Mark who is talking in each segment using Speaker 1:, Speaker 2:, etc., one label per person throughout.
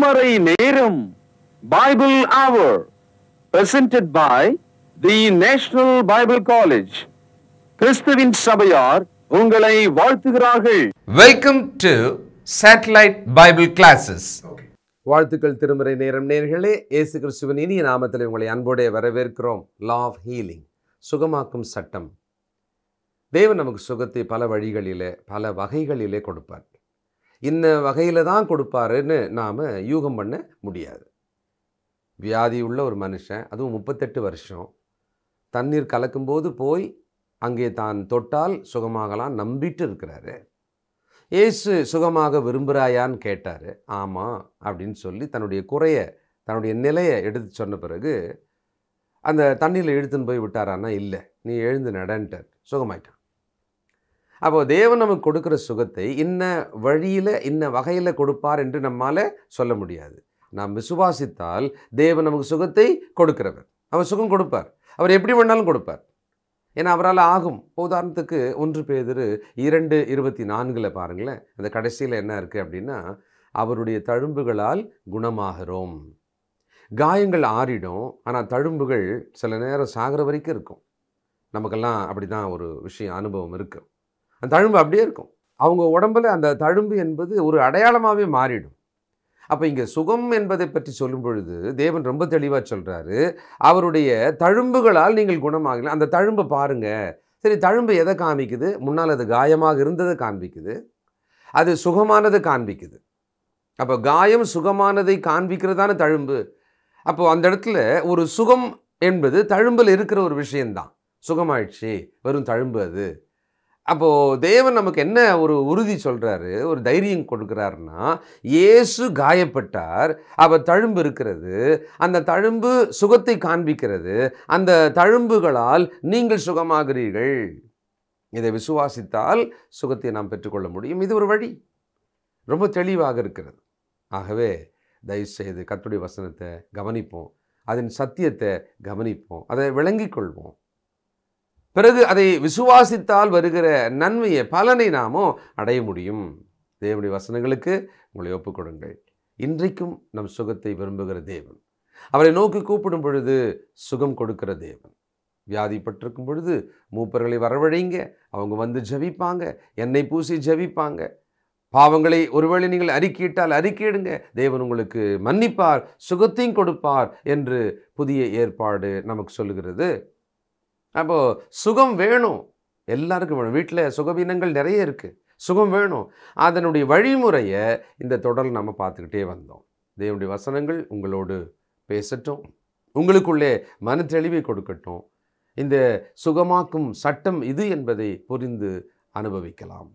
Speaker 1: திருமறை நேரம் Bible Hour presented by the National Bible College. கிறிஸ்துவின் சபையார் உங்களை வாழ்த்துகிறார்கள்.
Speaker 2: Welcome to Satellite Bible Classes.
Speaker 3: வாழ்த்துக்கள் திருமறை நேரம் நேயர்களே, இயேசு கிறிஸ்துவின் இனிய நாமத்தில் உங்களை அன்போடு வரவேற்கிறோம். Law of Healing, சுகமாக்கும் சட்டம். தேவன் நமக்கு சுகத்தை பல வழிகளிலே பல வகைகளிலே கொடுப்பார். இந்த வகையில் தான் கொடுப்பாருன்னு நாம் யூகம் பண்ண முடியாது. வியாதி உள்ள ஒரு மனுஷன், அதுவும் 38 வருஷம் தண்ணீர் கலக்கும்போது போய் அங்கே தான் தொட்டால் சுகமாகலாம் நம்பிட்டு இருக்கிறாரு. இயேசு சுகமாக விரும்புகிறாயான்னு கேட்டார். ஆமாம் அப்படின்னு சொல்லி தன்னுடைய குறைய தன்னுடைய நிலையை எடுத்து சொன்ன பிறகு அந்த தண்ணியில் இழுத்துன்னு போய் விட்டாரான்னா இல்லை, நீ எழுந்து நடன்ட்டார், சுகமாயிட்டான். அப்போது தேவன் நமக்கு கொடுக்குற சுகத்தை இன்ன வழியில் இன்ன வகையில் கொடுப்பார் என்று நம்மால் சொல்ல முடியாது. நாம் விசுவாசித்தால் தேவன் நமக்கு சுகத்தை கொடுக்கிறவர். அவர் சுகம் கொடுப்பார். அவர் எப்படி வேணாலும் கொடுப்பார். ஏன்னா அவரால் ஆகும். உதாரணத்துக்கு 1 பேதுரு 2:24 பாருங்களேன். அந்த கடைசியில் என்ன இருக்குது அப்படின்னா, அவருடைய தழும்புகளால் குணமாகிறோம். காயங்கள் ஆறிடும், ஆனால் தழும்புகள் சில நேரம் சாகிற வரைக்கும் இருக்கும். நமக்கெல்லாம் அப்படி தான் ஒரு விஷயம் அனுபவம் இருக்குது. அந்த தழும்பு அப்படியே இருக்கும். அவங்க உடம்பில் அந்த தழும்பு என்பது ஒரு அடையாளமாகவே மாறிடும். அப்போ இங்கே சுகம் என்பதை பற்றி சொல்லும் பொழுது தேவன் ரொம்ப தெளிவாக சொல்கிறாரு, அவருடைய தழும்புகளால் நீங்கள் குணமாகலாம். அந்த தழும்பை பாருங்கள். சரி, தழும்பு எதை காமிக்குது? முன்னால் அது காயமாக இருந்ததை காண்பிக்குது, அது சுகமானதை காண்பிக்குது. அப்போ காயம் சுகமானதை காண்பிக்கிறதான தழும்பு. அப்போது அந்த இடத்துல ஒரு சுகம் என்பது தழும்பில் இருக்கிற ஒரு விஷயந்தான். சுகமாயிடுச்சு, வெறும் தழும்பு அது. அப்போது தேவன் நமக்கு என்ன ஒரு உறுதி சொல்கிறாரு, ஒரு தைரியம் கொடுக்குறாருன்னா, இயேசு காயப்பட்டார், அப்போ தழும்பு இருக்கிறது, அந்த தழும்பு சுகத்தை காண்பிக்கிறது, அந்த தழும்புகளால் நீங்கள் சுகமாகிறீர்கள். இதை விசுவாசித்தால் சுகத்தை நாம் பெற்றுக்கொள்ள முடியும். இது ஒரு வழி, ரொம்ப தெளிவாக இருக்கிறது. ஆகவே தயவுசெய்து கர்த்தருடைய வசனத்தை கவனிப்போம், அதன் சத்தியத்தை கவனிப்போம், அதை விளங்கிக் கொள்வோம். பிறகு அதை விசுவாசித்தால் வருகிற நன்மையை பலனை நாமோ அடைய முடியும். தேவனுடைய வசனங்களுக்கு உங்களை ஒப்புக்கொடுங்கள். இன்றைக்கும் நம் சுகத்தை விரும்புகிற தேவன், அவரை நோக்கி கூப்பிடும் பொழுது சுகம் கொடுக்கிற தேவன். வியாதிப்பட்டிருக்கும் பொழுது மூப்பர்களை வரவழைங்க, அவங்க வந்து ஜெபிப்பாங்க, எண்ணெய் பூசி ஜெபிப்பாங்க. பாவங்களை ஒருவேளை நீங்கள் அறிக்கையிட்டால் அறிக்கையிடுங்க, தேவன் உங்களுக்கு மன்னிப்பார், சுகத்தையும் கொடுப்பார் என்று புதிய ஏற்பாடு நமக்கு சொல்லுகிறது. அப்போது சுகம் வேணும், எல்லாருக்கும் வேணும். வீட்டில் சுகவீனங்கள் நிறைய இருக்குது, சுகம் வேணும். அதனுடைய வழிமுறையை இந்த தொடரில் நம்ம பார்த்துக்கிட்டே வந்தோம். தேவனுடைய வசனங்கள் உங்களோடு பேசட்டும், உங்களுக்குள்ளே மன தெளிவை கொடுக்கட்டும். இந்த சுகமாக்கும் சட்டம் இது என்பதை புரிந்து அனுபவிக்கலாம்.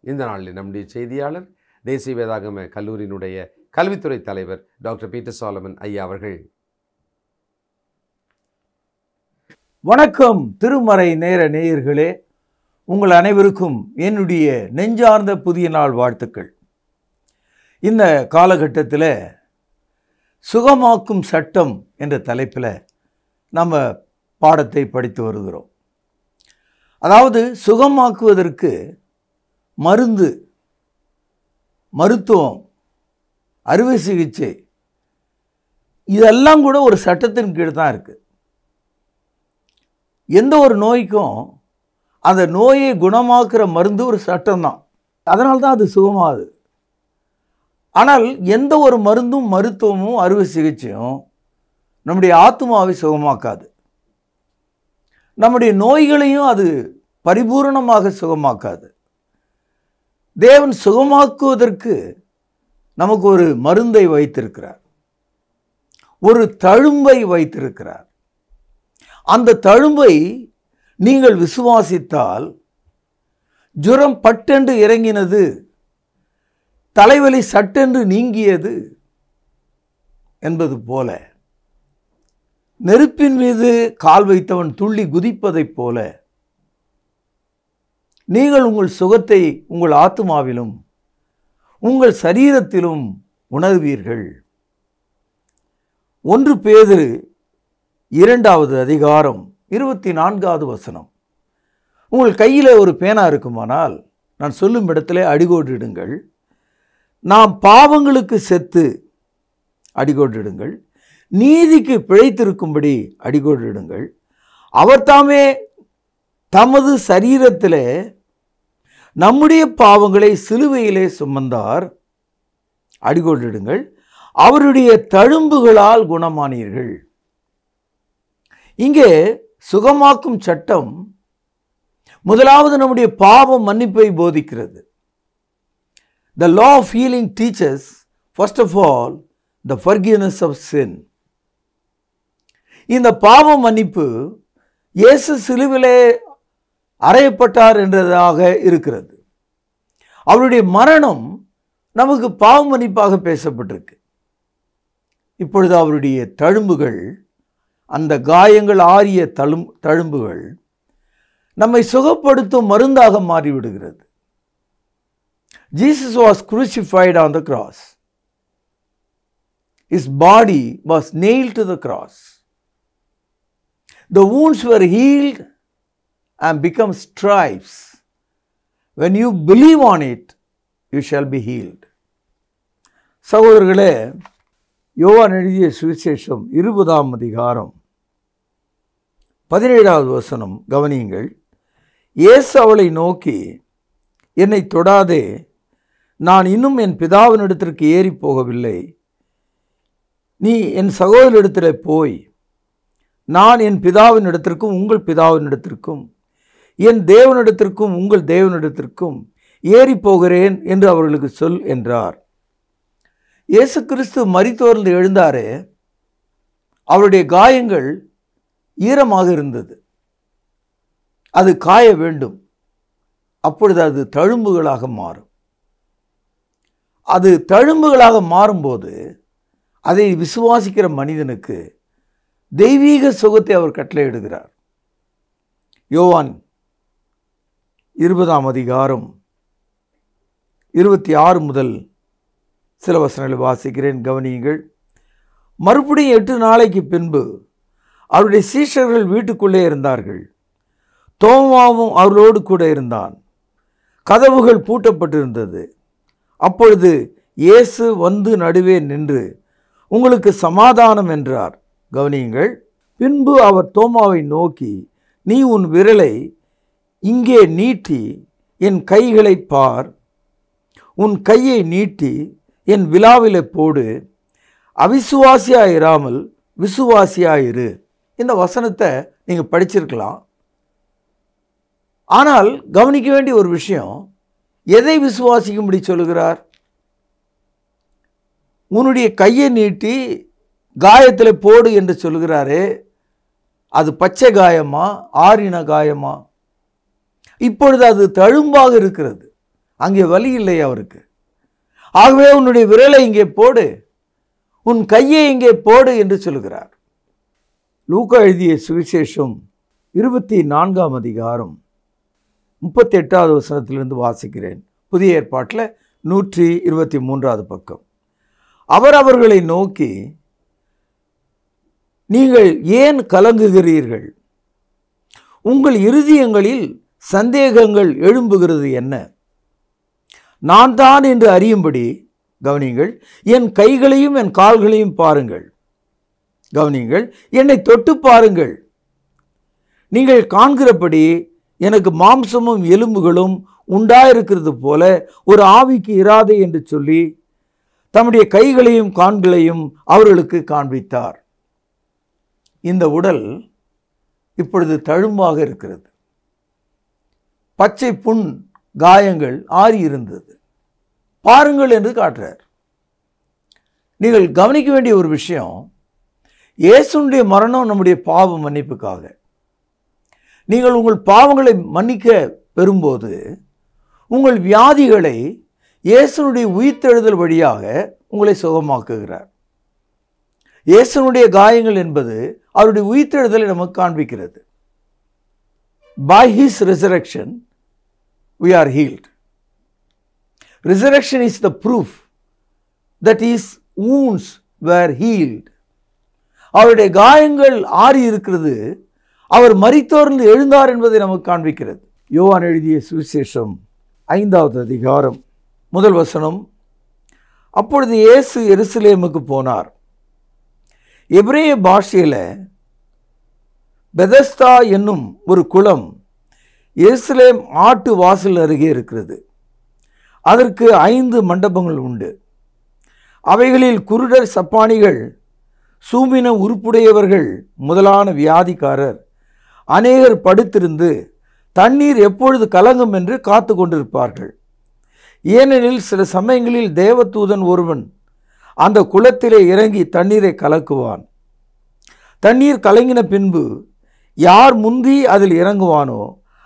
Speaker 3: இந்த நாளில் நம்முடைய செய்தியாளர் தேசிய வேதாகம கல்லூரியினுடைய கல்வித்துறை தலைவர் டாக்டர் பீட்டர் சாலமன் ஐயா அவர்கள்.
Speaker 4: வணக்கம் திருமறை நேர நேயர்களே, உங்கள் அனைவருக்கும் என்னுடைய நெஞ்சார்ந்த புதிய நாள் வாழ்த்துக்கள். இந்த காலகட்டத்தில் சுகமாக்கும் சட்டம் என்ற தலைப்பில் நம்ம பாடத்தை படித்து வருகிறோம். அதாவது சுகமாக்குவதற்கு மருந்து, மருத்துவம், அறுவை சிகிச்சை இதெல்லாம் கூட ஒரு சட்டத்தின் கீழ் தான் இருக்குது. எந்த ஒரு நோய்க்கும் அந்த நோயை குணமாக்குற மருந்து ஒரு சட்டம்தான். அதனால்தான் அது சுகமாகுது. ஆனால் எந்த ஒரு மருந்தும் மருத்துவமும் அறுவை சிகிச்சையும் நம்முடைய ஆத்மாவை சுகமாக்காது. நம்முடைய நோய்களையும் அது பரிபூரணமாக சுகமாக்காது. தேவன் சுகமாக்குவதற்கு நமக்கு ஒரு மருந்தை வைத்திருக்கிறார், ஒரு தழும்பை வைத்திருக்கிறார். அந்த தழும்பை நீங்கள் விசுவாசித்தால், ஜுரம் பட்டென்று இறங்கினது, தலைவலி சட்டென்று நீங்கியது என்பது போல, நெருப்பின் மீது கால் வைத்தவன் துள்ளி குதிப்பதைப் போல, நீங்கள் உங்கள் சுகத்தை உங்கள் ஆத்துமாவிலும் உங்கள் சரீரத்திலும் உணர்வீர்கள். 1 பேதுரு 2வது அதிகாரம் 24வது வசனம். உங்கள் கையில் ஒரு பேனா இருக்குமானால் நான் சொல்லும் இடத்துல அடிகோடிடுங்கள். நாம் பாவங்களுக்கு செத்து அடிகோடிடுங்கள், நீதிக்கு பிழைத்திருக்கும்படி அடிகோடிடுங்கள். அவர் தாமே தமது சரீரத்திலே நம்முடைய பாவங்களை சிலுவையிலே சுமந்தார், அடிகோடிடுங்கள். அவருடைய தழும்புகளால் குணமானீர்கள். இங்கே சுகமாக்கும் சட்டம் முதலாவது நம்முடைய பாவ மன்னிப்பை போதிக்கிறது. The law of healing teaches, first of all, the forgiveness of sin. இந்த பாவ மன்னிப்பு இயேசு சிலுவிலே அறையப்பட்டார் என்றதாக இருக்கிறது. அவருடைய மரணம் நமக்கு பாவ மன்னிப்பாக பேசப்பட்டிருக்கு. இப்பொழுது அவருடைய தழும்புகள், அந்த காயங்கள் ஆறிய தழும்புகள் நம்மை சுகப்படுத்தும் மருந்தாக மாறிவிடுகிறது. Jesus was crucified on the cross. His body was nailed to the cross. The wounds were healed and become stripes. When you believe on it, you shall be healed. சகோதரர்களே, யோவான் எழுதிய சுவிசேஷம் 20ஆம் அதிகாரம் 17வது வசனம் கவனியுங்கள். இயேசு அவளை நோக்கி, என்னை தொடாதே, நான் இன்னும் என் பிதாவினிடத்திற்கு ஏறி போகவில்லை. நீ என் சகோதரிடத்தில் போய், நான் என் பிதாவினிடத்திற்கும் உங்கள் பிதாவினிடத்திற்கும் என் தேவனிடத்திற்கும் உங்கள் தேவனிடத்திற்கும் ஏறி போகிறேன் என்று அவர்களுக்கு சொல் என்றார். இயேசு கிறிஸ்து மரித்தோர்ந்து எழுந்தாரே, அவருடைய காயங்கள் ஈரமாக இருந்தது. அது காய வேண்டும். அப்பொழுது அது தழும்புகளாக மாறும். அது தழும்புகளாக மாறும்போது அதை விசுவாசிக்கிற மனிதனுக்கு தெய்வீக சுகத்தை அவர் கட்டளையிடுகிறார். யோவான் 20ஆம் அதிகாரம் 26 முதல் சில வசனங்களை வாசிக்கிறேன், கவனியுங்கள். மறுபடியும் 8 நாளைக்கு பின்பு அவருடைய சீஷர்கள் வீட்டுக்குள்ளே இருந்தார்கள். தோமாவும் அவர்களோடு கூட இருந்தான். கதவுகள் பூட்டப்பட்டிருந்தது. அப்பொழுது இயேசு வந்து நடுவே நின்று, உங்களுக்கு சமாதானம் என்றார். கவனியுங்கள். பின்பு அவர் தோமாவை நோக்கி, நீ உன் விரலை இங்கே நீட்டி என் கைகளை பார், உன் கையை நீட்டி என் விலாவிலே போடு, அவிசுவாசியாயிராமல் விசுவாசியாயிரு. இந்த வசனத்தை நீங்கள் படிச்சிருக்கலாம். ஆனால் கவனிக்க வேண்டிய ஒரு விஷயம், எதை விசுவாசிக்கும்படி சொல்லுகிறார்? உன்னுடைய கையை நீட்டி காயத்தில் போடு என்று சொல்லுகிறாரே, அது பச்சை காயமா ஆறின காயமா? இப்பொழுது அது தழும்பாக இருக்கிறது, அங்கே வலி இல்லை அவருக்கு. ஆகவே உன்னுடைய விரலை இங்கே போடு, உன் கையை இங்கே போடு என்று சொல்லுகிறார். லூக்கா எழுதிய சுவிசேஷம் 24ஆம் அதிகாரம் 38வது வசனத்திலிருந்து வாசிக்கிறேன். புதிய ஏற்பாட்டில் 123வது பக்கம். அவர் அவர்களை நோக்கி, நீங்கள் ஏன் கலங்குகிறீர்கள்? உங்கள் இருதயங்களில் சந்தேகங்கள் எழும்புகிறது என்ன? நான் தான் என்று அறியும்படி கவனியுங்கள், என் கைகளையும் என் கால்களையும் பாருங்கள். கவனியுங்கள், என்னை தொட்டு பாருங்கள். நீங்கள் காண்கிறபடி எனக்கு மாம்சமும் எலும்புகளும் உண்டாயிருக்கிறது போல ஒரு ஆவிக்கு இராதே என்று சொல்லி தம்முடைய கைகளையும் கால்களையும் அவர்களுக்கு காண்பித்தார். இந்த உடல் இப்பொழுது தழும்பாக இருக்கிறது. பச்சை புண் காயங்கள் ஆறி இருந்தது. பாருங்கள் என்று காட்டுறார். நீங்கள் கவனிக்க வேண்டிய ஒரு விஷயம், இயேசுனுடைய மரணம் நம்முடைய பாவ மன்னிப்புக்காக. நீங்கள் உங்கள் பாவங்களை மன்னிக்க பெறும்போது உங்கள் வியாதிகளை இயேசுனுடைய உயிர்த்தெழுதல் வழியாக உங்களை சுகமாக்குகிறார். இயேசுனுடைய காயங்கள் என்பது அவருடைய உயிர்த்தெழுதலை நமக்கு காண்பிக்கிறது. By his resurrection we are healed. Resurrection is the proof that his wounds were healed. அவருடைய காயங்கள் ஆறி இருக்கிறது, அவர் மரித்தோர்ந்து எழுந்தார் என்பதை நமக்கு காண்பிக்கிறது. யோவான் எழுதிய சுவிசேஷம் 5வது அதிகாரம் 1 வசனம், அப்பொழுது இயேசு எருசலேமுக்கு போனார். எபிரேய பாஷையில் பெதஸ்தா என்னும் ஒரு குளம் எருசலேம் ஆட்டு வாசல் அருகே இருக்கிறது. அதற்கு 5 மண்டபங்கள் உண்டு. அவைகளில் குருடர், சப்பானிகள், சூமின உறுப்புடையவர்கள் முதலான வியாதிக்காரர் அநேகர் படுத்திருந்து தண்ணீர் எப்பொழுது கலங்கும் என்று காத்து கொண்டிருப்பார்கள். ஏனெனில் சில சமயங்களில் தேவதூதன் ஒருவன் அந்த குளத்திலே இறங்கி தண்ணீரை கலக்குவான். தண்ணீர் கலங்கின பின்பு யார் முந்தி அதில் இறங்குவானோ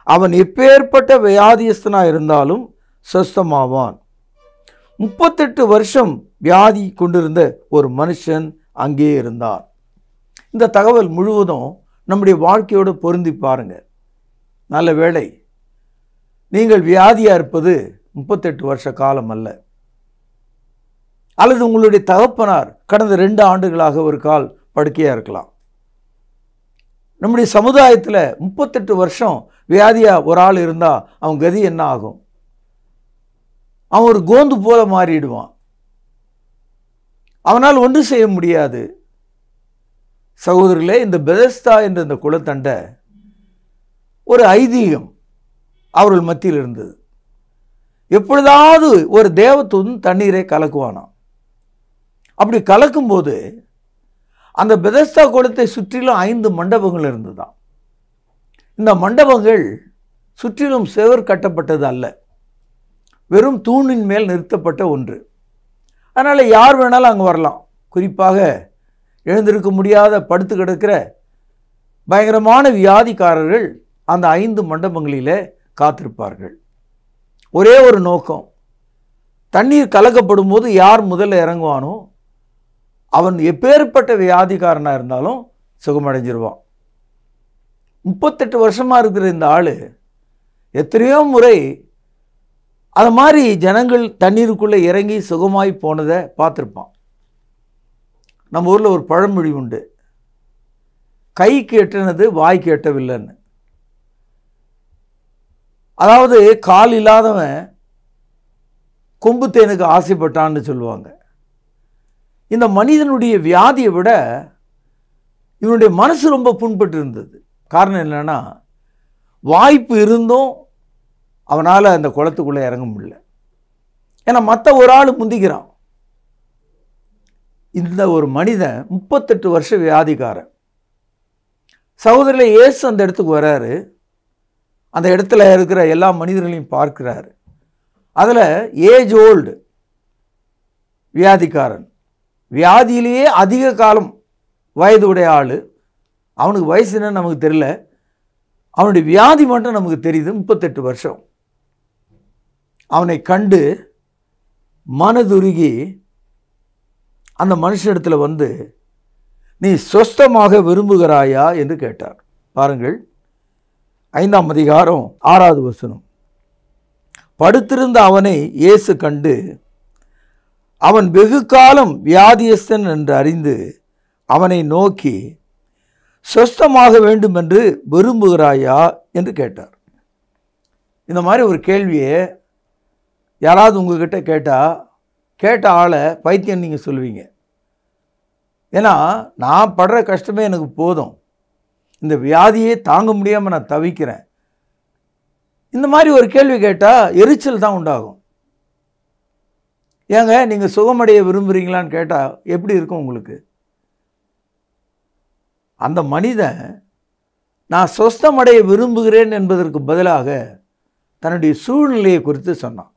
Speaker 4: அவன் எப்பேற்பட்ட வியாதியஸ்தனாக இருந்தாலும் சொஸ்தமாவான். 38 வருஷம் வியாதி கொண்டிருந்த ஒரு மனுஷன் அங்கே இருந்தார். இந்த தகவல் முழுவதும் நம்முடைய வாழ்க்கையோடு பொருந்தி பாருங்க. நல்ல வேளை நீங்கள் வியாதியாக இருப்பது 38 வருஷ காலம் அல்ல, அல்லது உங்களுடைய தகப்பனார் கடந்த 2 ஆண்டுகளாக ஒரு கால் படுக்கையாக இருக்கலாம். நம்முடைய சமுதாயத்தில் 38 வருஷம் வியாதியாக ஒரு ஆள் இருந்தால் அவன் கதி என்ன ஆகும்? அவன் ஒரு கோந்து போல மாறிடுவான். அவனால் ஒன்று செய்ய முடியாது. சகோதரர்களே, இந்த பெதஸ்தா என்ற இந்த குளத்தண்டை ஒரு ஐதீகம் அவர்கள் மத்தியில் இருந்தது. எப்பொழுதாவது ஒரு தேவதூதன் தண்ணீரை கலக்குவானாம். அப்படி கலக்கும்போது அந்த பெதஸ்தா குளத்தை சுற்றிலும் 5 மண்டபங்கள் இருந்ததாம். இந்த மண்டபங்கள் சுற்றிலும் செவர் கட்டப்பட்டது அல்ல, வெறும் தூணின் மேல் நிறுத்தப்பட்ட ஒன்று. அதனால் யார் வேணாலும் அங்கே வரலாம். குறிப்பாக எழுந்திருக்க முடியாத படுத்து கிடக்கிற பயங்கரமான வியாதிக்காரர்கள் அந்த 5 மண்டபங்களிலே காத்திருப்பார்கள். ஒரே ஒரு நோக்கம், தண்ணீர் கலக்கப்படும் போது யார் முதல்ல இறங்குவானோ அவன் எப்பேற்பட்ட வியாதிக்காரனாக இருந்தாலும் சுகமடைஞ்சிருவான். 38 வருஷமாக இருக்கிற இந்த ஆள் எத்தனையோ முறை அது மாதிரி ஜனங்கள் தண்ணீருக்குள்ளே இறங்கி சுகமாய் போனதை பார்த்துருப்பான். நம்ம ஊரில் ஒரு பழமொழி உண்டு, கைக்கு எட்டினது வாய்க்கு எட்டவில்லைன்னு. அதாவது கால் இல்லாதவன் கொம்பு தேனுக்கு ஆசைப்பட்டான்னு சொல்லுவாங்க. இந்த மனிதனுடைய வியாதியை விட இவனுடைய மனசு ரொம்ப புண்பட்டு இருந்தது. காரணம் என்னன்னா, வாய்ப்பு இருந்தும் அவனால் அந்த குளத்துக்குள்ளே இறங்க முடியல. ஏன்னா மற்ற ஒரு ஆள் முந்திக்கிறான். இந்த ஒரு மனிதன் 38 வருஷ வியாதிக்காரன். சகோதரில் இயேசு அந்த இடத்துக்கு வர்றாரு. அந்த இடத்துல இருக்கிற எல்லா மனிதர்களையும் பார்க்கிறாரு. அதில் ஏஜ் ஓல்டு வியாதிக்காரன், வியாதியிலேயே அதிக காலம் வயது உடைய ஆள். அவனுக்கு வயசு என்னன்னு நமக்கு தெரியல, அவனுடைய வியாதி மட்டும் நமக்கு தெரியுது, 38 வருஷம். அவனை கண்டு மனதுருகி அந்த மனுஷனிடத்தில் வந்து, நீ சொஸ்தமாக விரும்புகிறாயா என்று கேட்டார். பாருங்கள், 5ஆம் அதிகாரம் 6வது வசனம். படுத்திருந்த அவனை இயேசு கண்டு அவன் வெகு காலம் வியாதியஸ்தன் என்று அறிந்து அவனை நோக்கி, சொஸ்தமாக வேண்டும் என்று விரும்புகிறாயா என்று கேட்டார். இந்த மாதிரி ஒரு கேள்வியை யாராவது உங்ககிட்ட கேட்ட ஆளை பைத்தியம் நீங்கள் சொல்லுவீங்க. ஏன்னா நான் படுற கஷ்டமே எனக்கு போதும், இந்த வியாதியே தாங்க முடியாமல் நான் தவிக்கிறேன். இந்த மாதிரி ஒரு கேள்வி கேட்டால் எரிச்சல் தான் உண்டாகும். ஏங்க நீங்கள் சுகமடைய விரும்புகிறீங்களான்னு கேட்டால் எப்படி இருக்கும் உங்களுக்கு? அந்த மனிதன் நான் சொஸ்தமடைய விரும்புகிறேன் என்பதற்கு பதிலாக தன்னுடைய சூழ்நிலையை குறித்து சொன்னான்.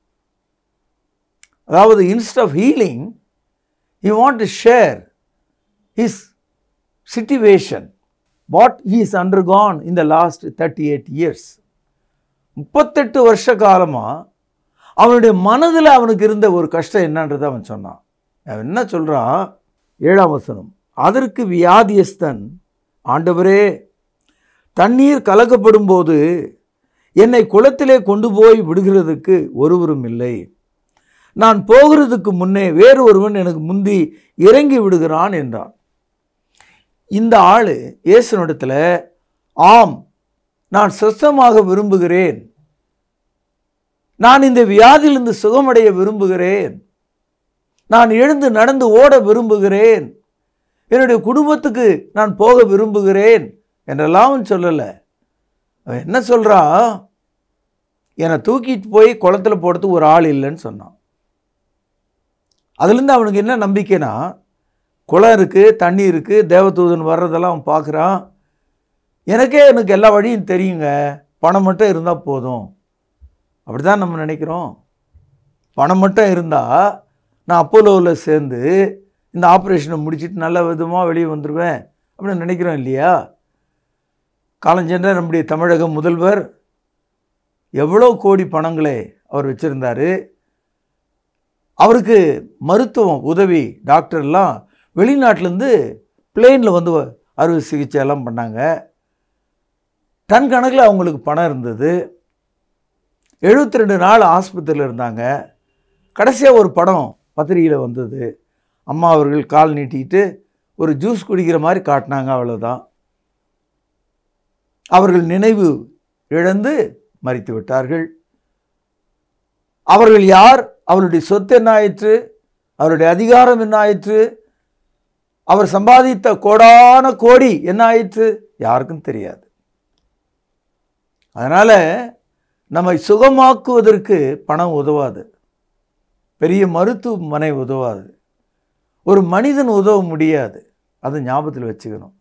Speaker 4: அதாவது instead of healing, he want to share his situation, what he has undergone in the last 38 years. 38 வருஷ காலமாக அவனுடைய மனதில் அவனுக்கு இருந்த ஒரு கஷ்டம் என்னன்றதை அவன் சொன்னான். அவன் என்ன சொல்கிறான்? 7ஆம் வசனம். அதற்கு வியாதியஸ்தன், ஆண்டவரே, தண்ணீர் கலக்கப்படும் போது என்னை குளத்திலே கொண்டு போய் விடுகிறதுக்கு ஒருவரும் இல்லை. நான் போகிறதுக்கு முன்னே வேறு ஒருவன் எனக்கு முந்தி இறங்கி விடுகிறான் என்றான். இந்த ஆள் இயேசுனிடத்தில், ஆம், நான் சொஸ்தமாக விரும்புகிறேன், நான் இந்த வியாதியிலிருந்து சுகமடைய விரும்புகிறேன், நான் எழுந்து நடந்து ஓட விரும்புகிறேன், என்னுடைய குடும்பத்துக்கு நான் போக விரும்புகிறேன் என்றெல்லாம் அவன் சொல்லலை. அவன் என்ன சொல்கிறான், என்னை தூக்கிட்டு போய் குளத்தில் போடுறதுக்கு ஒரு ஆள் இல்லைன்னு சொன்னான். அதுலேருந்து அவனுக்கு என்ன நம்பிக்கைனா, குளம் இருக்குது, தண்ணி இருக்குது, தேவதூதன் வர்றதெல்லாம் அவன் பார்க்குறான். எனக்கு எல்லா வழியும் தெரியுங்க, பணம் மட்டும் இருந்தால் போதும். அப்படி தான் நம்ம நினைக்கிறோம். பணம் மட்டும் இருந்தால் நான் அப்போலோவில் சேர்ந்து இந்த ஆப்ரேஷனை முடிச்சுட்டு நல்ல விதமாக வெளியே வந்துடுவேன் அப்படின்னு நினைக்கிறோம் இல்லையா? காலஞ்சென்ற நம்முடைய தமிழக முதல்வர் எவ்வளோ கோடி பணங்களை அவர் வச்சுருந்தார். அவருக்கு மருத்துவம் உதவி டாக்டர்லாம் வெளிநாட்டிலேருந்து பிளேனில் வந்து அறுவை சிகிச்சை எல்லாம் பண்ணாங்க. டன் கணக்கில் அவங்களுக்கு பணம் இருந்தது. 72 நாள் ஆஸ்பத்திரியில் இருந்தாங்க. கடைசியாக ஒரு படம் பத்திரிகையில் வந்தது. அம்மா அவர்கள் கால் நீட்டிக்கிட்டு ஒரு ஜூஸ் குடிக்கிற மாதிரி காட்டினாங்க, அவ்வளோதான். அவர்கள் நினைவு இழந்து மரித்து விட்டார்கள். அவர்கள் யார், அவருடைய சொத்து என்ன ஆயிற்று, அவருடைய அதிகாரம் என்ன ஆயிற்று, அவர் சம்பாதித்த கோடான கோடி என்ன ஆயிற்று, யாருக்கும் தெரியாது. அதனால் நம்மை சுகமாக்குவதற்கு பணம் உதவாது, பெரிய மருத்துவமனை உதவாது, ஒரு மனிதன் உதவ முடியாது. அதை ஞாபகத்தில் வச்சுக்கணும்.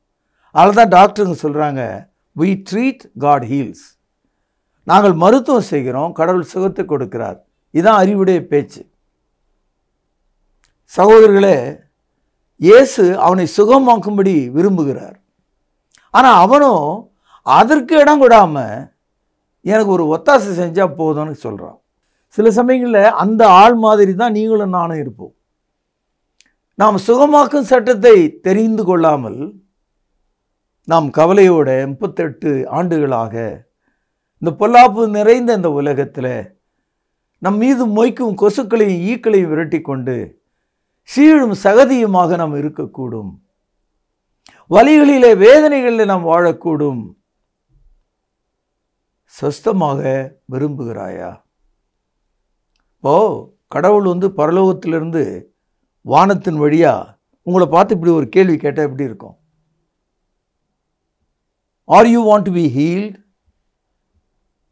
Speaker 4: அதனால தான் டாக்டருங்க சொல்கிறாங்க, we treat, God heals. நாங்கள் மருத்துவம் செய்கிறோம், கடவுள் சுகத்தை கொடுக்கிறார். இதுதான் அறிவுடைய பேச்சு. சகோதரர்களே, இயேசு அவனை சுகமாக்கும்படி விரும்புகிறார். ஆனால் அவனும் அதற்கு இடம் கொடாமல் எனக்கு ஒரு ஒத்தாசை செஞ்சால் போதும்னு சொல்கிறான். சில சமயங்களில் அந்த ஆள் மாதிரி தான் நீங்களும் நானும் இருப்போம். நாம் சுகமாக்கும் சட்டத்தை தெரிந்து கொள்ளாமல் நாம் கவலையோட 38 ஆண்டுகளாக இந்த பொல்லாப்பு நிறைந்த இந்த உலகத்தில் நம் மீது மொய்க்கும் கொசுக்களையும் ஈக்களையும் விரட்டி கொண்டு சீழும் சகதியுமாக நாம் இருக்கக்கூடும். வலிகளிலே வேதனைகளில் நாம் வாழக்கூடும். சொஸ்தமாக விரும்புகிறாயா? கடவுள் வந்து பரலோகத்திலிருந்து வானத்தின் வழியா உங்களை பார்த்து இப்படி ஒரு கேள்வி கேட்டால் எப்படி இருக்கும்? Are you want to be healed?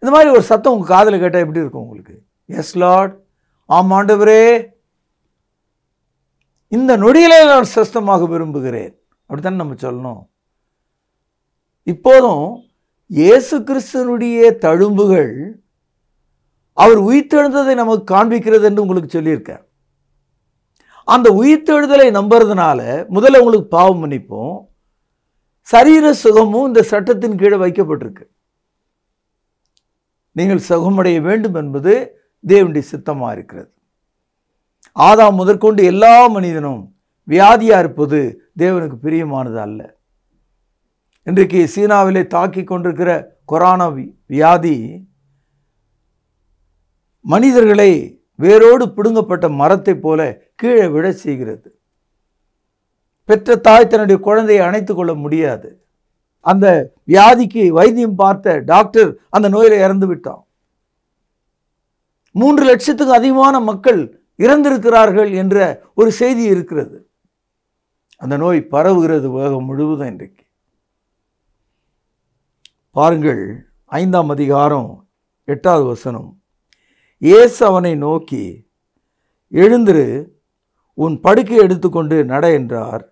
Speaker 4: இந்த மாதிரி ஒரு சத்தம் உங்கள் காதில் கேட்டால் எப்படி இருக்கும் உங்களுக்கு? எஸ் லார்ட், ஆம் ஆண்டவரே, இந்த நொடியிலே நான் சொஸ்தமாக விரும்புகிறேன் அப்படித்தானே நம்ம சொல்லணும். இப்போதும் இயேசு கிறிஸ்துவனுடைய தழும்புகள் அவர் உயிர்த்தெழுந்ததை நமக்கு காண்பிக்கிறது என்று உங்களுக்கு சொல்லியிருக்கேன். அந்த உயிர்த்தெழுதலை நம்புறதுனால முதல்ல உங்களுக்கு பாவம் மன்னிப்போம், சரீர சுகமும் இந்த சட்டத்தின் கீழே வைக்கப்பட்டிருக்கு. நீங்கள் சுகமடைய வேண்டும் என்பது தேவனுடைய சித்தமாக இருக்கிறது. ஆதாம் முதற்கொண்டு எல்லா மனிதனும் வியாதியாக இருப்பது தேவனுக்கு பிரியமானது அல்ல. இன்றைக்கு சீனாவிலே தாக்கி கொண்டிருக்கிற கொரோனா வியாதி மனிதர்களை வேரோடு பிடுங்கப்பட்ட மரத்தை போல கீழே விட செய்கிறது. பெற்ற தாய் தன்னுடைய குழந்தையை அணைத்துக் கொள்ள முடியாது. அந்த வியாதிக்கு வைத்தியம் பார்த்த டாக்டர் அந்த நோயில இறந்து விட்டான். 3 லட்சத்துக்கு அதிகமான மக்கள் இறந்திருக்கிறார்கள் என்ற ஒரு செய்தி இருக்கிறது. அந்த நோய் பரவுகிறது உலகம் முழுவதும். இன்றைக்கு பாருங்கள், 5ஆம் அதிகாரம் 8வது வசனம். இயேசு அவனை நோக்கி, எழுந்திரு, உன் படுக்கை எடுத்துக்கொண்டு நட என்றார்.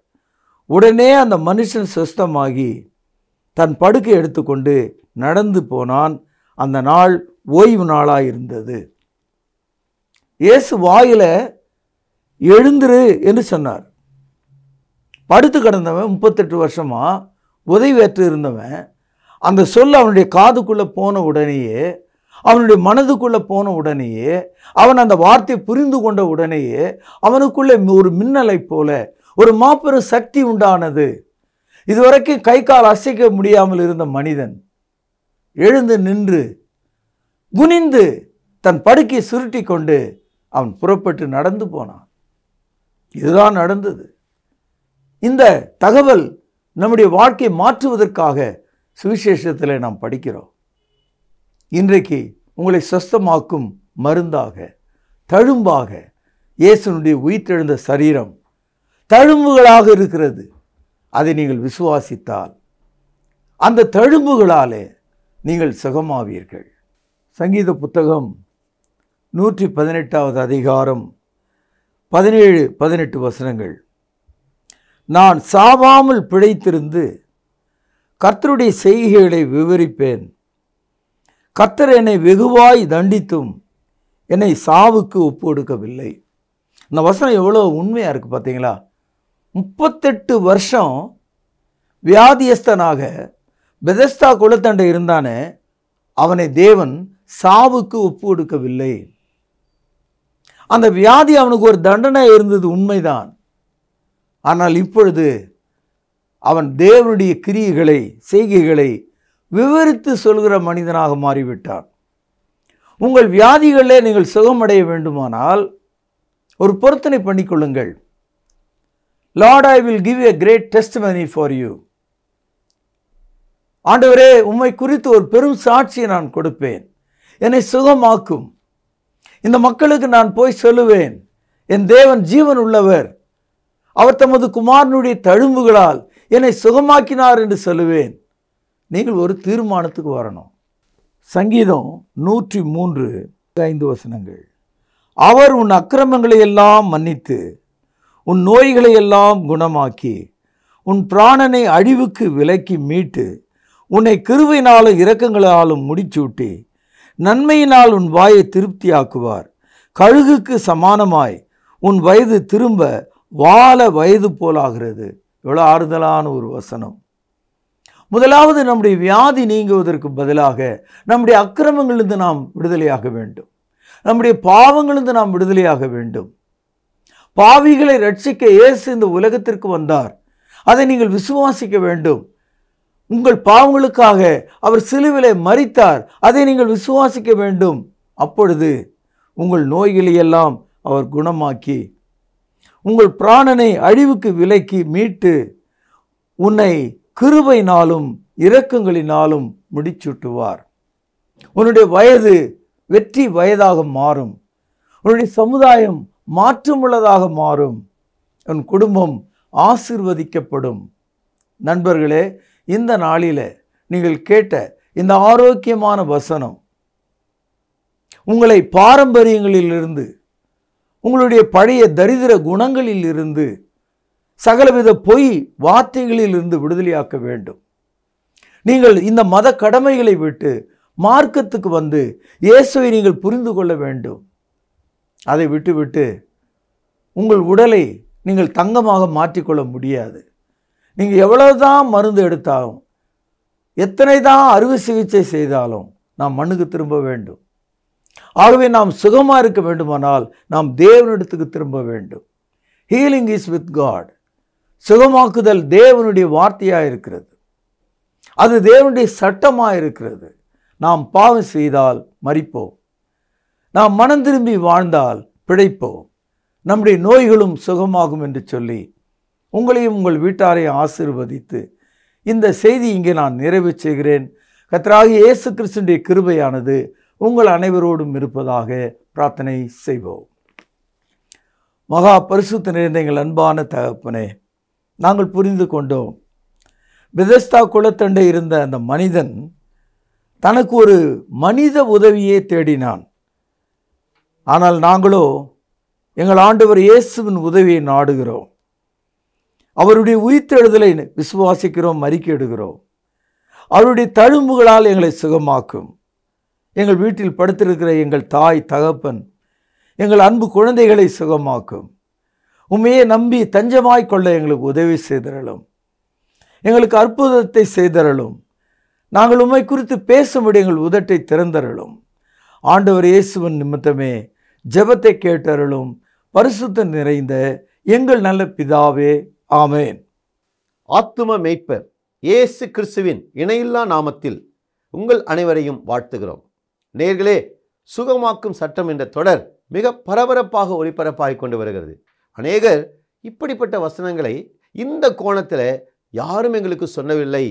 Speaker 4: உடனே அந்த மனுஷன் சுஸ்தமாகி தன் படுக்கை எடுத்துக்கொண்டு நடந்து போனான். அந்த நாள் ஓய்வு நாளாக இருந்தது. இயேசு வாயில எழுந்திரு என்று சொன்னார். படுத்து கிடந்தவன் 38 வருஷமா உதவியற்று இருந்தவன், அந்த சொல் அவனுடைய காதுக்குள்ளே போன உடனேயே, அவனுடைய மனதுக்குள்ளே போன உடனேயே, அவன் அந்த வார்த்தையை புரிந்து கொண்ட உடனேயே அவனுக்குள்ளே ஒரு மின்னலை போல ஒரு மாபெரும் சக்தி உண்டானது. இதுவரைக்கும் கை கால் அசைக்க முடியாமல் இருந்த மனிதன் எழுந்து நின்று குனிந்து தன் படுக்கையை சுருட்டி கொண்டு அவன் புறப்பட்டு நடந்து போனான். இதுதான் நடந்தது. இந்த தகவல் நம்முடைய வாழ்க்கையை மாற்றுவதற்காக சுவிசேஷத்தில் நாம் படிக்கிறோம். இன்றைக்கு உங்களை சொஸ்தமாக்கும் மருந்தாக, தழும்பாக, இயேசுனுடைய உயிர்த்தெழுந்த சரீரம் தழும்புகளாக இருக்கிறது. அதை நீங்கள் விசுவாசித்தால் அந்த தழும்புகளாலே நீங்கள் சுகமாவீர்கள். சங்கீத புத்தகம் 118வது அதிகாரம் 17-18 வசனங்கள். நான் சாவாமல் பிழைத்திருந்து கர்த்தருடைய செய்கைகளை விவரிப்பேன். கர்த்தர் என்னை வெகுவாய் தண்டித்தும் என்னை சாவுக்கு ஒப்பு கொடுக்கவில்லை. இந்த வசனம் எவ்வளோ உண்மையாக இருக்குது பார்த்தீங்களா? 38 வருஷம் வியாதியஸ்தனாக பெதஸ்தா குளத்தண்டை இருந்தானே, அவனை தேவன் சாவுக்கு ஒப்பு கொடுக்கவில்லை. அந்த வியாதி அவனுக்கு ஒரு தண்டனை இருந்தது, உண்மைதான். ஆனால் இப்பொழுது அவன் தேவனுடைய கிரியைகளை செய்கைகளை விவரித்து சொல்கிற மனிதனாக மாறிவிட்டான். உங்கள் வியாதிகளிலே நீங்கள் சுகமடைய வேண்டுமானால் ஒரு பொருத்தனை பண்ணிக்கொள்ளுங்கள். Lord, I will give you a great testimony for you. ஆண்டவரே, உம்மை குறித்து ஒரு பெரும் சாட்சியை நான் கொடுப்பேன். என்னை சுகமாக்கும். இந்த மக்களுக்கு நான் போய் சொல்லுவேன், என் தேவன் ஜீவன் உள்ளவர், அவர் தமது குமாரனுடைய தழும்புகளால் என்னை சுகமாக்கினார் என்று சொல்லுவேன். நீங்கள் ஒரு தீர்மானத்துக்கு வரணும். சங்கீதம் 103:5 வசனங்கள். அவர் உன் அக்கிரமங்களை எல்லாம் மன்னித்து உன் நோய்களை எல்லாம் குணமாக்கி உன் பிராணனை அழிவுக்கு விலக்கி மீட்டு உன்னை கிருபையினாலும் இரக்கங்களாலும் முடிச்சூட்டி நன்மையினால் உன் வாயை திருப்தியாக்குவார். கழுகுக்கு சமானமாய் உன் வயது திரும்ப வாழ வயது போலாகிறது. எவ்வளோ ஆறுதலான ஒரு வசனம். முதலாவது, நம்முடைய வியாதி நீங்குவதற்கு பதிலாக நம்முடைய அக்கிரமங்களிலிருந்து நாம் விடுதலையாக வேண்டும். நம்முடைய பாவங்களிலிருந்து நாம் விடுதலையாக வேண்டும். பாவிகளை ரட்சிக்க இயேசு இந்த உலகத்திற்கு வந்தார். அதை நீங்கள் விசுவாசிக்க வேண்டும். உங்கள் பாவங்களுக்காக அவர் சிலுவிலே மரித்தார். அதை நீங்கள் விசுவாசிக்க வேண்டும். அப்பொழுது உங்கள் நோய்களை எல்லாம் அவர் குணமாக்கி உங்கள் பிராணனை அழிவுக்கு விலக்கி மீட்டு உன்னை கிருபையினாலும் இரக்கங்களினாலும் முடிச்சூட்டுவார். உன்னுடைய வயது வெற்றி வயதாக மாறும். உன்னுடைய சமுதாயம் மாற்றமுள்ளதாக மாறும். உன் குடும்பம் ஆசீர்வதிக்கப்படும். நண்பர்களே, இந்த நாளில் நீங்கள் கேட்ட இந்த ஆரோக்கியமான வசனம் உங்களை பாரம்பரியங்களிலிருந்து, உங்களுடைய பழைய தரித்திர குணங்களில் இருந்து, சகலவித பொய் வார்த்தைகளிலிருந்து விடுதலையாக்க வேண்டும். நீங்கள் இந்த மத கடமைகளை விட்டு மார்க்கத்துக்கு வந்து இயேசுவை நீங்கள் புரிந்து கொள்ள வேண்டும். அதை விட்டுவிட்டு உங்கள் உடலை நீங்கள் தங்கமாக மாற்றிக்கொள்ள முடியாது. நீங்கள் எவ்வளவுதான் மருந்து எடுத்தாலும், எத்தனை தான் அறுவை சிகிச்சை செய்தாலும் நாம் மண்ணுக்கு திரும்ப வேண்டும். ஆகவே நாம் சுகமாக இருக்க வேண்டுமானால் நாம் தேவனிடத்துக்கு திரும்ப வேண்டும். Healing is with God. சுகமாக்குதல் தேவனுடைய வார்த்தையாக இருக்கிறது. அது தேவனுடைய சட்டமாக இருக்கிறது. நாம் பாவம் செய்தால் மரிப்போம். நாம் மனம் திரும்பி வாழ்ந்தால் பிழைப்போம். நம்முடைய நோய்களும் சுகமாகும் என்று சொல்லி உங்களையும் உங்கள் வீட்டாரையும் ஆசீர்வதித்து இந்த செய்தி இங்கே நான் நிறைவு செய்கிறேன். கர்த்தராகிய இயேசு கிறிஸ்துவின் கிருபையானது உங்கள் அனைவரோடும் இருப்பதாக பிரார்த்தனை செய்வோம். மகா பரிசுத்த நிறைந்த எங்கள் அன்பான தகப்பனே, நாங்கள் புரிந்து கொண்டோம். பெதஸ்தா குளத்தண்டை இருந்த அந்த மனிதன் தனக்கு ஒரு மனித உதவியே தேடினான். ஆனால் நாங்களோ எங்கள் ஆண்டவர் இயேசுவின் உதவியை நாடுகிறோம். அவருடைய உயிர்த்தெழுதலை விசுவாசிக்கிறோம், அறிக்கையிடுகிறோம். அவருடைய தழும்புகளால் எங்களை சுகமாக்கும். எங்கள் வீட்டில் படுத்திருக்கிற எங்கள் தாய் தகப்பன், எங்கள் அன்பு குழந்தைகளை சுகமாக்கும். உண்மையே நம்பி தஞ்சமாய் கொள்ள எங்களுக்கு உதவி செய்தரலும். எங்களுக்கு அற்புதத்தை செய்தரலும். நாங்கள் உம்மை குறித்து பேசும்படி எங்கள் உதட்டை திறந்தரலும். ஆண்டவர் இயேசுவின் நிமித்தமே ஜெபத்தை கேட்டருளும். பரிசுத்த நிறைந்த எங்கள் நல்ல பிதாவே, ஆமேன்.
Speaker 5: ஆத்தும மேய்ப்பர் இயேசு கிறிஸ்துவின் இணையில்லா நாமத்தில் உங்கள் அனைவரையும் வாழ்த்துகிறோம். நேயர்களே, சுகமாக்கும் சட்டம் என்ற தொடர் மிக பரபரப்பாக ஒளிபரப்பாகிக் கொண்டு வருகிறது. அநேகர் இப்படிப்பட்ட வசனங்களை இந்த கோணத்தில் யாரும் எங்களுக்கு சொன்னவில்லை,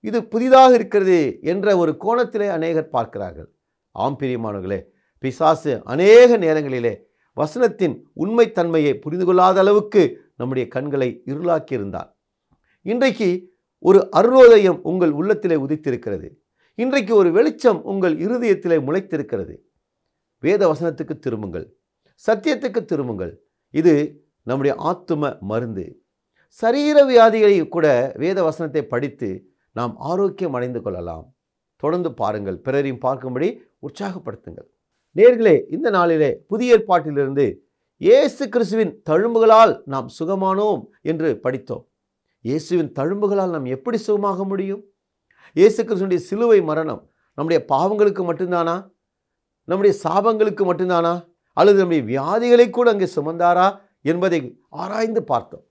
Speaker 5: இது புதிதாக இருக்கிறது என்ற ஒரு கோணத்திலே அநேகர் பார்க்கிறார்கள். ஆம் பிரியமானவர்களே, பிசாசு அநேக நேரங்களிலே வசனத்தின் உண்மைத்தன்மையை புரிந்து கொள்ளாத அளவுக்கு நம்முடைய கண்களை இருளாக்கியிருந்தார். இன்றைக்கு ஒரு அருணோதயம் உங்கள் உள்ளத்திலே உதித்திருக்கிறது. இன்றைக்கு ஒரு வெளிச்சம் உங்கள் இருதயத்திலே முளைத்திருக்கிறது. வேத வசனத்துக்கு திரும்புங்கள், சத்தியத்துக்கு திரும்புங்கள். இது நம்முடைய ஆத்தும மருந்து. சரீர வியாதிகளை கூட வேத வசனத்தை படித்து நாம் ஆரோக்கியம் அடைந்து கொள்ளலாம். தொடர்ந்து பாருங்கள், பிறரையும் பார்க்கும்படி உற்சாகப்படுத்துங்கள். நேயர்களே, இந்த நாளிலே புதிய ஏற்பாட்டிலிருந்து இயேசு கிறிஸ்துவின் தழும்புகளால் நாம் சுகமானோம் என்று படித்தோம். இயேசுவின் தழும்புகளால் நாம் எப்படி சுகமாக முடியும்? இயேசு கிறிஸ்துவினுடைய சிலுவை மரணம் நம்முடைய பாவங்களுக்கு மட்டும்தானா? நம்முடைய சாபங்களுக்கு மட்டும்தானா? அல்லது நம்முடைய வியாதிகளை கூட அங்கே சுமந்தாரா என்பதை ஆராய்ந்து பார்த்தோம்.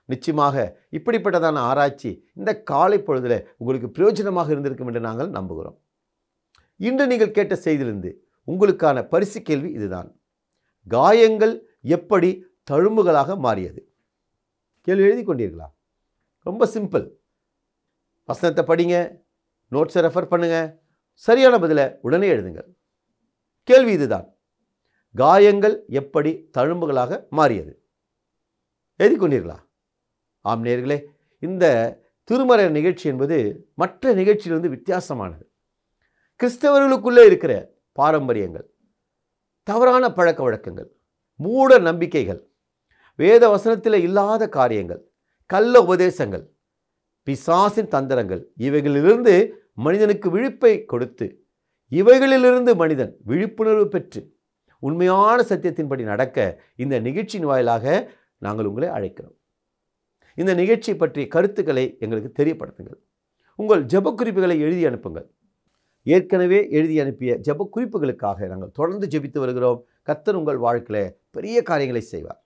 Speaker 5: நிச்சயமாக இப்படிப்பட்டதான ஆராய்ச்சி இந்த காலை பொழுதில் உங்களுக்கு பிரயோஜனமாக இருந்திருக்கும் என்று நாங்கள் நம்புகிறோம். இன்று நீங்கள் கேட்ட செய்தியிலிருந்து உங்களுக்கான பரிசு கேள்வி இதுதான்: காயங்கள் எப்படி தழும்புகளாக மாறியது? கேள்வி எழுதி கொண்டீர்களா? ரொம்ப சிம்பிள். வசனத்தை படிங்க, நோட்ஸை ரெஃபர் பண்ணுங்க, சரியான பதிலை உடனே எழுதுங்கள். கேள்வி இதுதான்: காயங்கள் எப்படி தழும்புகளாக மாறியது? எழுதி கொண்டீர்களா? ஆம் நேயர்களே, இந்த திருமறை நிகழ்ச்சி என்பது மற்ற நிகழ்ச்சியிலிருந்து வித்தியாசமானது. கிறிஸ்தவர்களுக்குள்ளே இருக்கிற பாரம்பரியங்கள், தவறான பழக்க வழக்கங்கள், மூட நம்பிக்கைகள், வேத வசனத்தில் இல்லாத காரியங்கள், கள்ள உபதேசங்கள், பிசாசின் தந்திரங்கள், இவைகளிலிருந்து மனிதனுக்கு விழிப்பை கொடுத்து இவைகளிலிருந்து மனிதன் விழிப்புணர்வு பெற்று உண்மையான சத்தியத்தின்படி நடக்க இந்த நிகழ்ச்சியின் வாயிலாக நாங்கள் உங்களை அழைக்கிறோம். இந்த நிகழ்ச்சி பற்றிய கருத்துக்களை எங்களுக்கு தெரியப்படுத்துங்கள். உங்கள் ஜெப குறிப்புகளை எழுதி அனுப்புங்கள். ஏற்கனவே எழுதி அனுப்பிய ஜெப குறிப்புகளுக்காக நாங்கள் தொடர்ந்து ஜெபித்து வருகிறோம். கர்த்தர் உங்கள் வாழ்க்கையில் பெரிய காரியங்களை செய்வார்.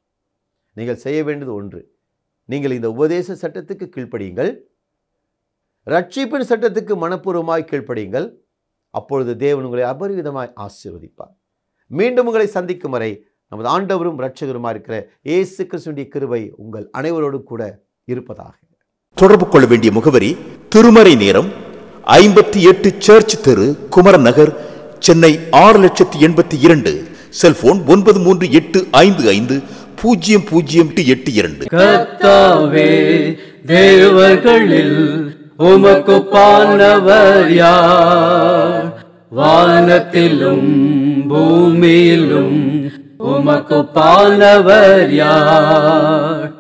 Speaker 5: நீங்கள் செய்ய வேண்டியது ஒன்று: நீங்கள் இந்த உபதேச சட்டத்துக்கு கீழ்ப்படியுங்கள், ரட்சிப்பின் சட்டத்துக்கு மனப்பூர்வமாய் கீழ்ப்படியுங்கள். அப்பொழுது தேவன் உங்களை அபரிவிதமாய் ஆசீர்வதிப்பார். மீண்டும் உங்களை சந்திக்கும் வரை நமது ஆண்டவரும் இரட்சகருமாய் இருக்கிற இயேசு கிறிஸ்துவின் கிருபை உங்கள் அனைவரோடு கூட இருப்பதாக.
Speaker 6: தொடர்பு கொள்ள வேண்டிய முகவரி: திருமறை நேரம், 58 சர்ச் தெரு, குமரன் நகர், சென்னை 6,82,000. செல்போன் 9385500882.
Speaker 7: கர்த்தாவே, தேவர்களில் உமக்குப்பானவர் யார்? வானத்திலும் பூமியிலும் உமக்குப்பானவர் யார்?